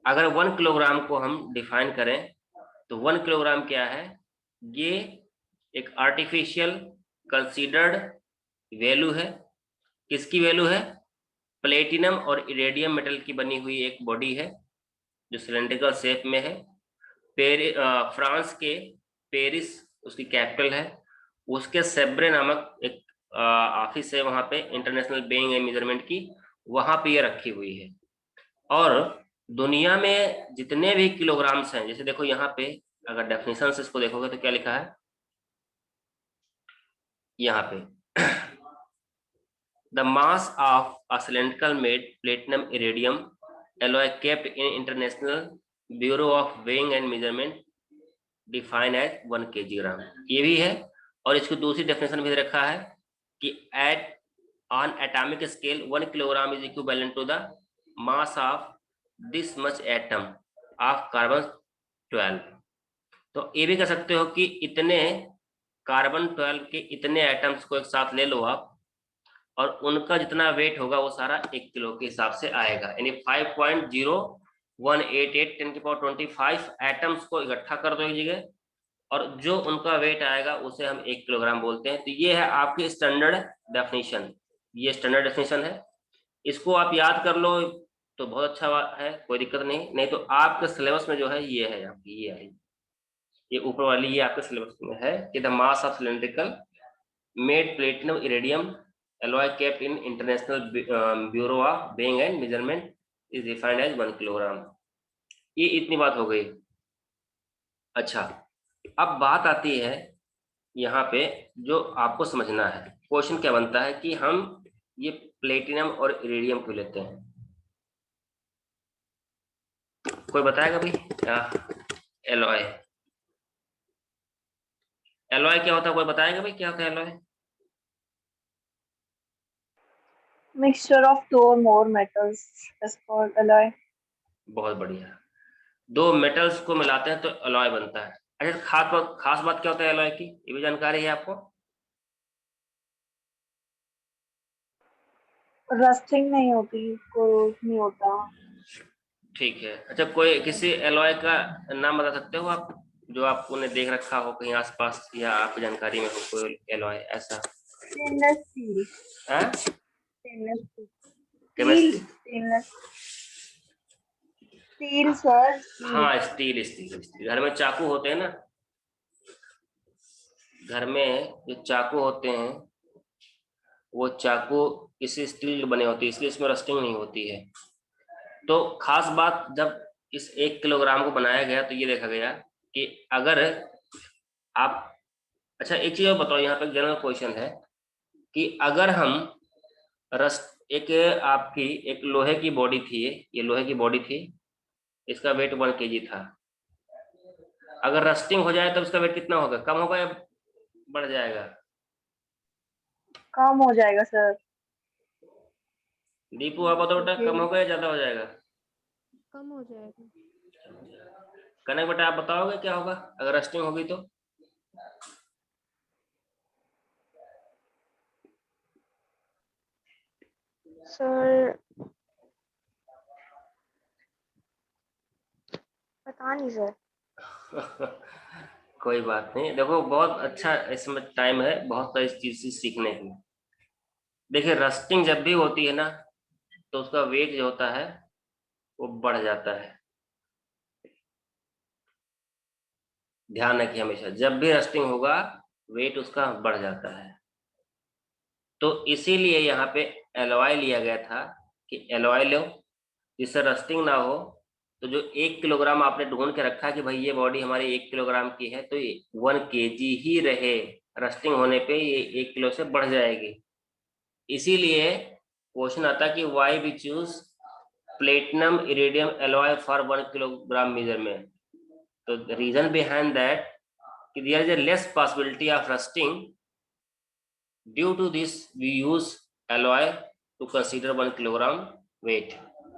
अगर 1 किलोग्राम को हम डिफाइन करें तो 1 किलोग्राम क्या है, ये एक आर्टिफिशियल कंसीडर्ड वैल्यू है। किसकी वैल्यू है? प्लेटिनम और इरेडियम मेटल की बनी हुई एक बॉडी है जो सिलेंड्रिकल शेप में है। फ्रांस के पेरिस उसकी कैपिटल है। उसके सेब्रे नामक एक ऑफिस है वहां पे, इंटरनेशनल वेइंग एंड मेजरमेंट की, वहां पे ये रखी हुई है। और दुनिया में जितने भी किलोग्राम्स हैं, जैसे देखो यहाँ पे अगर डेफिनेशन से इसको देखोगे तो क्या लिखा है यहाँ पे the mass of a cylindrical made platinum iridium alloy kept in International Bureau of Weighing and Measurement define as 1 kg। ये भी है। और इसकी दूसरी डेफिनेशन भी रखा है कि at on atomic scale 1 kilogram is equivalent to the mass of this much atom of carbon 12। तो ये भी कह सकते हो कि इतने कार्बन 12 के इतने एटम्स को एक साथ ले लो आप, और उनका जितना वेट होगा वो सारा 1 किलो के हिसाब से आएगा, यानी 5.0188 10⁻25 एटम्स को इकट्ठा कर दो एक जगह, और जो उनका वेट आएगा उसे हम 1 किलोग्राम बोलते हैं। तो ये है आपकी स्टैंडर्ड डेफिनेशन। ये स्टैंडर्ड डेफिनेशन है, इसको आप याद कर लो तो बहुत अच्छा है, कोई दिक्कत नहीं। नहीं तो आपके सिलेबस में जो है ये है आपकी, ये है, ये ऊपर वाली ये आपके सिलेबस में है कि the mass of cylindrical made platinum iridium alloy kept in international bureau of weighing and measurement is defined as 1 kilogram. ये इतनी बात हो गई। अच्छा, अब बात आती है यहाँ पे जो आपको समझना है, क्वेश्चन क्या बनता है कि हम ये प्लेटिनम और इरेडियम क्यों लेते हैं? कोई बताएगा भाई? क्या एलॉय, एलॉय क्या होता है? कोई बताएगा भाई क्या होता है alloy? Mixture of two or more metals is called alloy. बहुत बढ़िया, दो मेटल्स को मिलाते हैं तो एलॉय बनता है। अच्छा, खास बात क्या होता है एलॉय की, ये भी जानकारी है आपको? रस्टिंग नहीं होती, कोरोज नहीं होता। ठीक है। अच्छा, कोई किसी एलॉय का नाम बता सकते हो आप, जो आपने देख रखा हो कहीं आसपास या आपकी जानकारी में हो कोई एलॉय ऐसा? Stainless steel. है stainless steel. Chemistry? Stainless steel sir, steel. हाँ, स्टील स्टील स्टील। घर में चाकू होते हैं ना, घर में जो चाकू होते हैं वो चाकू किसी स्टील के बने होते हैं, इसलिए इसमें रस्टिंग नहीं होती है। तो खास बात, जब इस 1 किलोग्राम को बनाया गया तो ये देखा गया कि अगर आप, अच्छा एक चीज और बताओ, यहाँ पे जनरल क्वेश्चन है कि अगर हम एक आपकी एक लोहे की बॉडी थी, ये लोहे की बॉडी थी, इसका वेट 1 kg था। अगर रस्टिंग हो जाए तो इसका वेट कितना होगा, कम होगा या बढ़ जाएगा? कम हो जाएगा सर। दीपू आप बताओ बेटा, कम क्योंकि होगा या ज्यादा हो जाएगा? कम हो जाएगा। कनक बेटा आप बताओगे क्या होगा अगर रस्टिंग होगी तो? सर पता नहीं सर। कोई बात नहीं, देखो बहुत अच्छा इसमें टाइम है, बहुत सारी चीज सीखने की। देखिए, रस्टिंग जब भी होती है ना तो उसका वेट जो होता है वो बढ़ जाता है। ध्यान रखिए, हमेशा जब भी रस्टिंग होगा वेट उसका बढ़ जाता है। तो इसीलिए यहाँ पे एलॉय लिया गया था कि एलॉय लो जिससे रस्टिंग ना हो। तो जो 1 किलोग्राम आपने ढूंढ के रखा कि भाई ये बॉडी हमारी 1 किलोग्राम की है तो ये 1 kg ही रहे, रस्टिंग होने पे ये 1 किलो से बढ़ जाएगी। इसीलिए क्वेश्चन आता है कि why we choose platinum iridium alloy for 1 kilogram measurement. तो the reason behind that, there is a less possibility of rusting. Due to this, we use alloy to consider 1 kilogram weight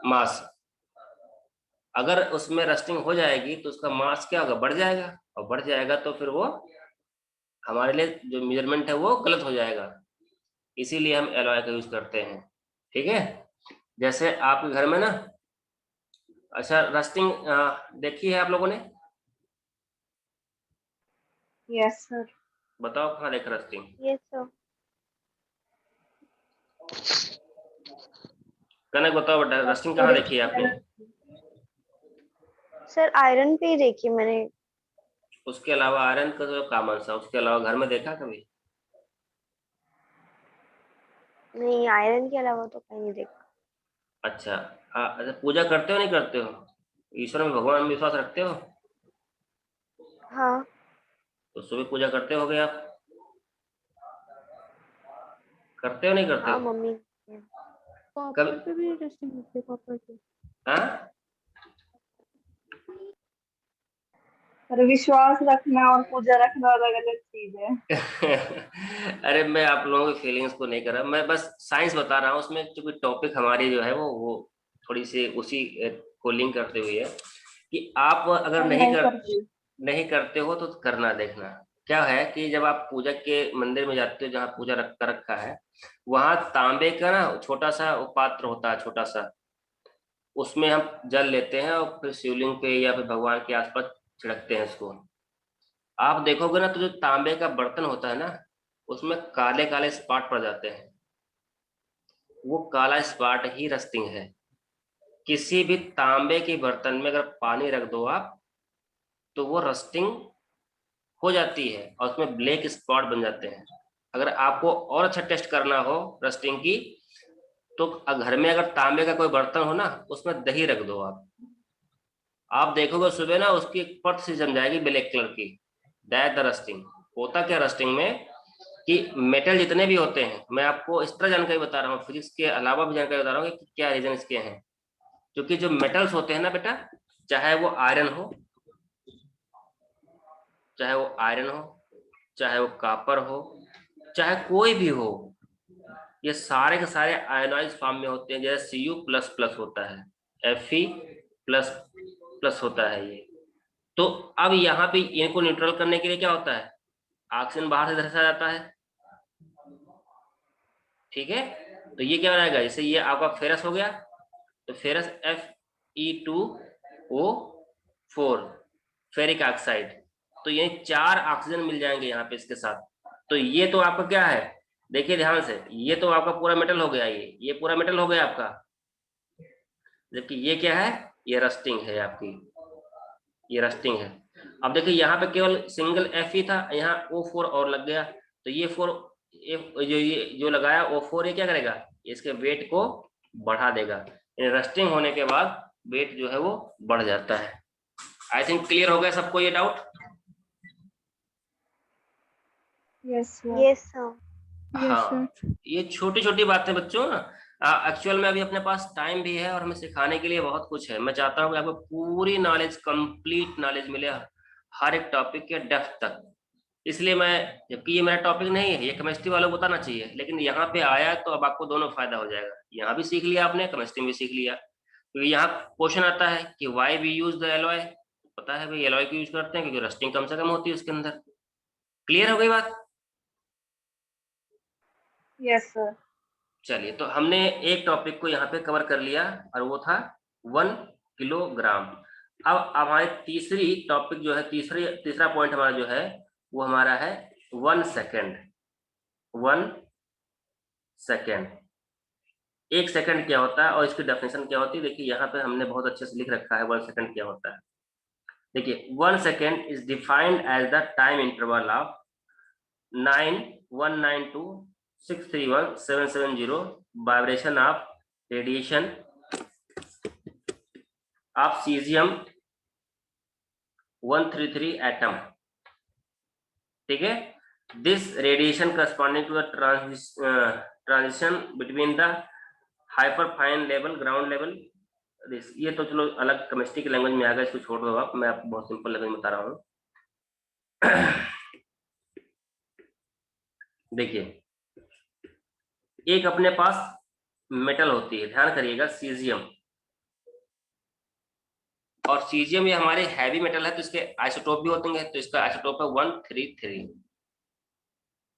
mass. अगर उसमें rusting हो जाएगी तो उसका मास क्या होगा, बढ़ जाएगा, और बढ़ जाएगा तो फिर वो हमारे लिए जो मेजरमेंट है वो गलत हो जाएगा। इसीलिए हम एलॉय का यूज करते हैं। ठीक है, जैसे आपके घर में ना अच्छा, रस्टिंग देखी है आप लोगों ने? Yes, sir. बताओ कहाँ देखा रस्टिंग? Yes, sir. कनक बताओ बेटा, रस्टिंग कहाँ देखी है आपने? सर आयरन पे ही देखी मैंने। उसके अलावा आयरन का तो कॉमन सा, उसके अलावा घर में देखा कभी? नहीं, आयरन के अलावा तो कहीं नहीं देखा। अच्छा, अच्छा, पूजा करते हो नहीं करते हो? ईश्वर में, भगवान में विश्वास रखते हो? हाँ। तो सुबह पूजा करते होगे आप? करते हो नहीं करते हाँ, हो? मम्मी। कभी? कॉपर पे भी रस्टिंग होती है, कॉपर पे। हाँ? पर विश्वास रखना और पूजा रखना अलग अलग चीज है। अरे मैं आप लोगों की फीलिंग्स को नहीं कर रहा, मैं बस साइंस बता रहा हूँ। उसमें क्योंकि टॉपिक हमारी जो है वो थोड़ी सी उसी को लिंक करते हुए है कि आप अगर पर नहीं नहीं कर करती। नहीं करते हो तो करना देखना। क्या है कि जब आप पूजा के मंदिर में जाते हो, जहाँ पूजा कर रखा है, वहां तांबे का ना छोटा सा वो पात्र होता है, छोटा सा। उसमें हम जल लेते हैं और फिर शिवलिंग पे या फिर भगवान के आसपास छिड़कते हैं इसको। आप देखोगे ना तो जो तांबे का बर्तन होता है ना, उसमें काले काले स्पॉट पड़ जाते हैं। वो काला स्पॉट ही रस्टिंग है। किसी भी तांबे के बर्तन में अगर पानी रख दो आप, तो वो रस्टिंग हो जाती है और उसमें ब्लैक स्पॉट बन जाते हैं। अगर आपको और अच्छा टेस्ट करना हो रस्टिंग की, तो घर में अगर तांबे का कोई बर्तन हो ना, उसमें दही रख दो आप देखोगे सुबह ना उसकी एक परत सी जम जाएगी ब्लैक कलर की। That the rusting. होता क्या रस्टिंग में कि मेटल जितने भी होते हैं, मैं आपको इस तरह जानकारी बता रहा हूँ, फिजिक्स के अलावा भी जानकारी बता रहा हूँ कि क्या रीजन इसके हैं। क्योंकि जो मेटल्स होते हैं ना बेटा, चाहे वो आयरन हो, चाहे वो आयरन हो, चाहे वो कॉपर हो, चाहे कोई भी हो, ये सारे के सारे आयोनाइज फॉर्म में होते हैं। जैसे Cu++ होता है, Fe++ होता है ये। तो अब यहाँ पे इनको न्यूट्रल करने के लिए क्या होता है, ऑक्सीजन बाहर से इधर से आ जाता है। ठीक है, तो ये क्या बनाएगा, जैसे ये आपका फेरस हो गया, तो फेरस Fe2O4, फेरिक ऑक्साइड। तो ये 4 ऑक्सीजन मिल जाएंगे यहाँ पे इसके साथ। तो ये तो आपका क्या है, देखिए ध्यान से, ये तो आपका पूरा मेटल हो गया, ये पूरा मेटल हो गया आपका। जबकि ये क्या है, ये रस्टिंग है आपकी, ये रस्टिंग है। अब देखिए यहाँ पे केवल सिंगल एफ ही था, यहाँ O4 और लग गया। तो ये 4 ये जो लगाया O4, ये क्या करेगा, इसके वेट को बढ़ा देगा। रस्टिंग होने के बाद वेट जो है वो बढ़ जाता है। आई थिंक क्लियर हो गया सबको ये doubt? Yes sir. Yes sir. हाँ, ये छोटी छोटी बातें बच्चों ना, एक्चुअल में अभी अपने पास टाइम भी है और हमें सिखाने के लिए बहुत कुछ है। मैं चाहता हूँ कि आपको पूरी नॉलेज, कंप्लीट नॉलेज मिले हर एक टॉपिक के डेप्थ तक। इसलिए मैं, जबकि ये मेरा टॉपिक नहीं है, ये केमिस्ट्री वालों को बताना चाहिए, लेकिन यहाँ पे आया तो अब आपको दोनों फायदा हो जाएगा। यहाँ भी सीख लिया आपने, केमिस्ट्री में भी सीख लिया। क्योंकि यहाँ क्वेश्चन आता है कि why we use the alloy. पता है भाई एलॉय क्यों यूज करते हैं, क्योंकि रस्टिंग कम से कम होती है उसके अंदर। क्लियर हो गई बात? Yes sir. चलिए, तो हमने एक टॉपिक को यहाँ पे कवर कर लिया और वो था 1 किलोग्राम। अब हमारी तीसरी टॉपिक जो है, तीसरा पॉइंट हमारा जो है, वो हमारा है 1 सेकेंड। 1 सेकेंड, 1 सेकेंड क्या होता है और इसकी डेफिनेशन क्या होती है। देखिए यहाँ पे हमने बहुत अच्छे से लिख रखा है 1 सेकेंड क्या होता है। देखिए 1 second is defined as the time interval of 9192631770 vibration of radiation of caesium 133 atom. ठीक है, this radiation corresponding to the transition between the hyperfine level, ground level. ये तो चलो अलग केमिस्ट्री की लैंग्वेज में आ गया, इसको छोड़ दो आप, मैं आपको बहुत सिंपल लैंग्वेज में बता रहा हूँ। देखिए, एक अपने पास मेटल होती है, ध्यान करिएगा, सीजियम। और सीजियम ये हमारे हैवी मेटल है, तो इसके आइसोटोप भी होते हैं। तो इसका आइसोटोप है 133।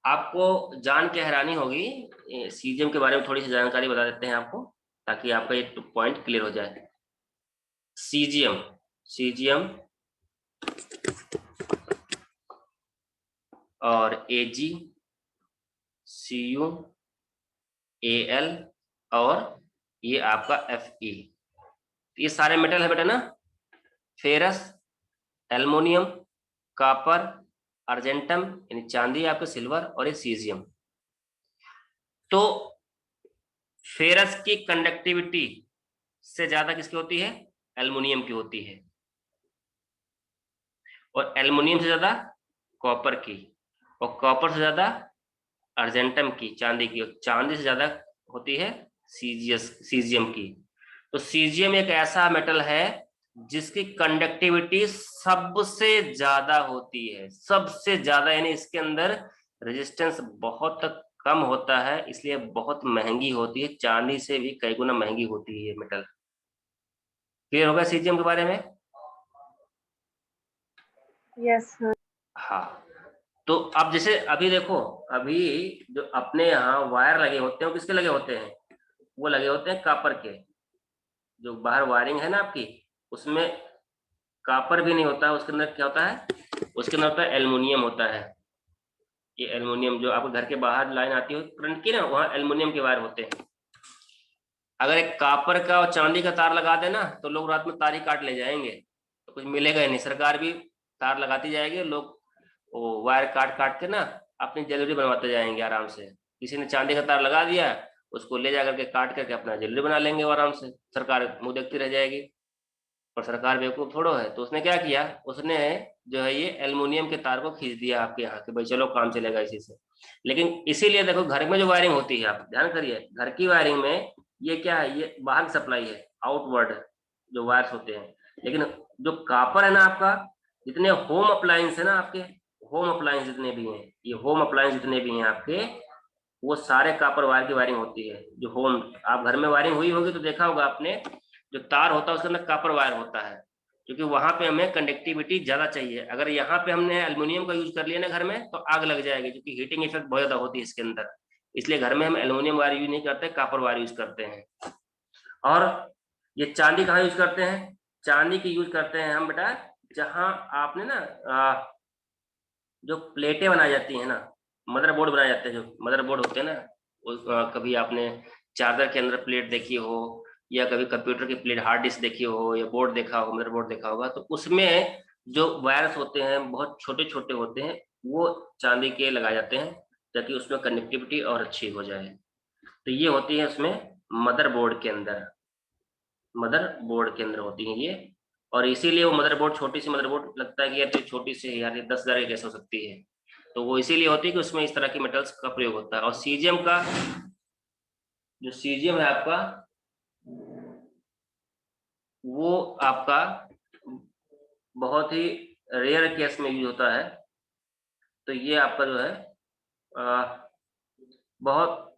आपको जान के हैरानी होगी, सीजियम के बारे में थोड़ी सी जानकारी बता देते हैं आपको, ताकि आपका एक पॉइंट क्लियर हो जाए। सीजियम, सीजियम और एजी, सीयू, एल और ये आपका Fe। ये सारे मेटल है बेटा ना, फेरस, एल्युमिनियम, कॉपर, अर्जेंटम यानी चांदी आपका, सिल्वर और ये सीजियम। तो फेरस की कंडक्टिविटी से ज्यादा किसकी होती है? एल्युमिनियम की होती है, और एल्युमिनियम से ज्यादा कॉपर की, और कॉपर से ज्यादा अर्जेंटम की, चांदी की, और चांदी से ज्यादा होती है सीजियम की। तो सीजियम एक ऐसा मेटल है जिसकी कंडक्टिविटी सबसे ज्यादा होती है, सबसे ज्यादा, यानी इसके अंदर रेजिस्टेंस बहुत कम होता है, इसलिए बहुत महंगी होती है, चांदी से भी कई गुना महंगी होती है ये मेटल। क्लियर होगा सीजियम के बारे में? Yes, sir. हाँ। तो अब जैसे अभी देखो, अभी जो अपने यहाँ वायर लगे होते हैं वो किसके लगे होते हैं? वो लगे होते हैं कॉपर के। जो बाहर वायरिंग है ना आपकी, उसमें कॉपर भी नहीं होता है, उसके अंदर क्या होता है? उसके अंदर होता है एल्युमिनियम होता है। ये एल्युमिनियम जो आपके घर के बाहर लाइन आती है करंट की ना, वहाँ एल्युमिनियम के वायर होते हैं। अगर एक कॉपर का और चांदी का तार लगा देना तो लोग रात में तार ही काट ले जाएंगे, तो कुछ मिलेगा ही नहीं। सरकार भी तार लगाती जाएगी, लोग वो वायर काट काट के ना अपनी ज्वेलरी बनवाते जाएंगे आराम से। किसी ने चांदी का तार लगा दिया, उसको ले जा करके काट करके अपना ज्वेलरी बना लेंगे आराम से, सरकार मुंह देखती रह जाएगी। और सरकार बेवकूफ थोड़ो है, तो उसने क्या किया, उसने जो है ये एल्युमिनियम के तार को खींच दिया आपके यहाँ के, भाई चलो काम चलेगा इसी से। लेकिन इसीलिए देखो घर में जो वायरिंग होती है, आप ध्यान करिए, घर की वायरिंग में ये क्या है, ये बाहर सप्लाई है, आउटवर्ड जो वायर्स होते हैं। लेकिन जो कॉपर है ना आपका, जितने होम अप्लायंस है ना आपके, होम अप्लायंस जितने भी हैं, ये होम अप्लायंस जितने भी हैं आपके, वो सारे कॉपर वायर की वायरिंग होती है। जो होम, आप घर में वायरिंग हुई होगी तो देखा होगा आपने, जो तार होता है उसके अंदर कॉपर वायर होता है, क्योंकि वहां पे हमें कंडक्टिविटी ज्यादा चाहिए। अगर यहाँ पे हमने एल्युमिनियम का यूज कर लिया ना घर में, तो आग लग जाएगी, क्योंकि हीटिंग इफेक्ट बहुत ज्यादा होती है इसके अंदर। इसलिए घर में हम एल्युमिनियम वायर यूज नहीं करते, कॉपर वायर यूज करते हैं। और ये चांदी कहाँ यूज करते हैं? चांदी की यूज करते हैं हम बेटा, जहां आपने ना जो प्लेटें बनाई जाती है ना, मदरबोर्ड बनाए जाते हैं, जो मदरबोर्ड होते हैं ना, कभी आपने चार्जर के अंदर प्लेट देखी हो, या कभी कंप्यूटर की प्लेट, हार्ड डिस्क देखी हो, या बोर्ड देखा होगा, मदरबोर्ड देखा होगा, तो उसमें जो वायर्स होते हैं बहुत छोटे छोटे होते हैं, वो चांदी के लगाए जाते हैं, ताकि उसमें कनेक्टिविटी और अच्छी हो जाए। तो ये होती है उसमें मदरबोर्ड के अंदर, मदरबोर्ड के अंदर होती है ये। और इसीलिए वो मदरबोर्ड, छोटी सी मदरबोर्ड लगता है कि यार ये छोटी सी है यार, ये 10,000 की कैसे हो सकती है, तो वो इसीलिए होती है कि उसमें इस तरह की मेटल्स का प्रयोग होता है। और सीजियम का, जो सीजियम है आपका, वो आपका बहुत ही रेयर केस में यूज होता है। तो ये आपका जो है बहुत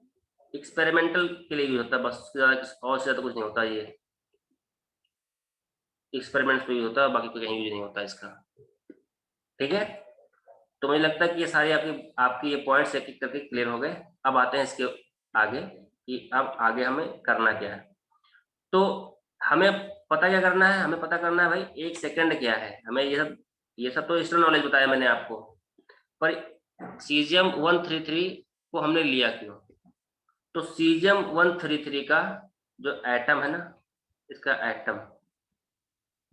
एक्सपेरिमेंटल के लिए यूज होता है, बस उससे ज्यादा और से ज्यादा कुछ नहीं होता, ये एक्सपेरिमेंट्स में यूज होता है, बाकी कोई कहीं यूज नहीं होता इसका। ठीक है, तो मुझे लगता है कि ये सारी आपकी आपकी ये पॉइंट्स एक एक करके क्लियर हो गए। अब आते हैं इसके आगे, कि अब आगे हमें करना क्या है। तो हमें पता क्या करना है, हमें पता करना है भाई 1 सेकंड क्या है। हमें ये सब तो एक्स्ट्रा नॉलेज बताया मैंने आपको, पर सीजियम 133 को हमने लिया क्यों? तो सीजियम 133 का जो एटम है ना, इसका एटम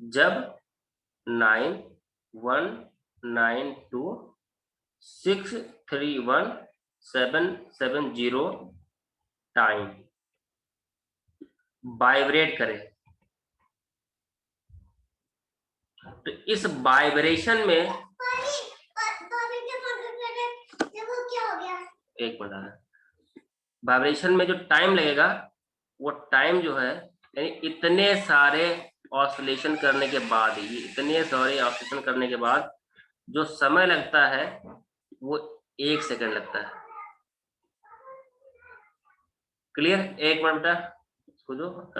जब 9192631770 टाइम वाइब्रेट करे, तो इस वाइब्रेशन में, एक मिनट, वाइब्रेशन में जो टाइम लगेगा, वो टाइम जो है, यानी इतने सारे ऑसिलेशन करने के बाद, ये इतने सारे ऑसिलेशन करने के बाद जो समय लगता है, वो 1 सेकंड लगता है। क्लियर? एक मिनट बेटा, इसको जो